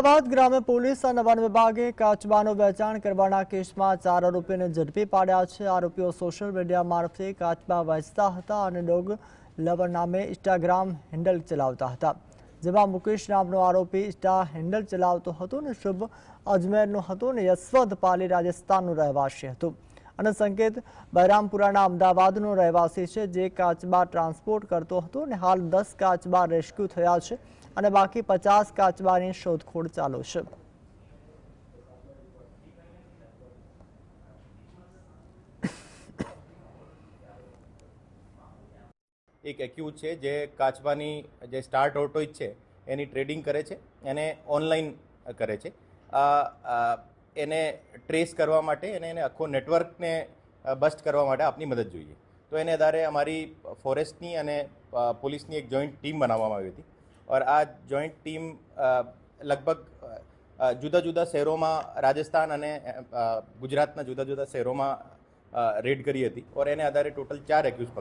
અમદાવાદ ગ્રામ્ય પોલીસ અને વન વિભાગે કાચબાનું વેચાણ કરવાના કેસમાં 4 આરોપીને ઝડપી પાડ્યા છે। આરોપીઓ સોશિયલ મીડિયા મારફતે કાચબા વેચતા હતા અને ડોગ લવર નામે ઇન્સ્ટાગ્રામ હેન્ડલ ચલાવતા હતા, જેમાં મુકેશ નામનો આરોપી ઇન્સ્ટા હેન્ડલ ચલાવતો હતો અને શુભ અજમેરનો હતો અને યશવંત પાલી રાજસ્થાનનો રહેવાસી હતો અને સંકેત બહેરામપુરાના અમદાવાદનો રહેવાસી છે, જે કાચબા ટ્રાન્સપોર્ટ કરતો હતો અને હાલ 10 કાચબા રેસ્ક્યુ થયા છે અને બાકી 50 કાચબાની શોધખોળ ચાલુ છે। એક એક્યુઝ છે જે કાચબાની જે સ્ટાર ટોર્ટોઇઝ છે એની ટ્રેડિંગ કરે છે, એને ઓનલાઈન કરે છે। એને ટ્રેસ કરવા માટે અને એને આખો નેટવર્કને બસ્ટ કરવા માટે આપની મદદ જોઈએ। તો એને આધારે અમારી ફોરેસ્ટની અને પોલીસની એક જોઈન્ટ ટીમ બનાવવામાં આવી હતી और આ જોઈન્ટ ટીમ લગભગ જુદા જુદા શહેરોમાં રાજસ્થાન અને ગુજરાતના જુદા જુદા શહેરોમાં રેડ કરી હતી और એને આધારે ટોટલ 4 એક્યુઝ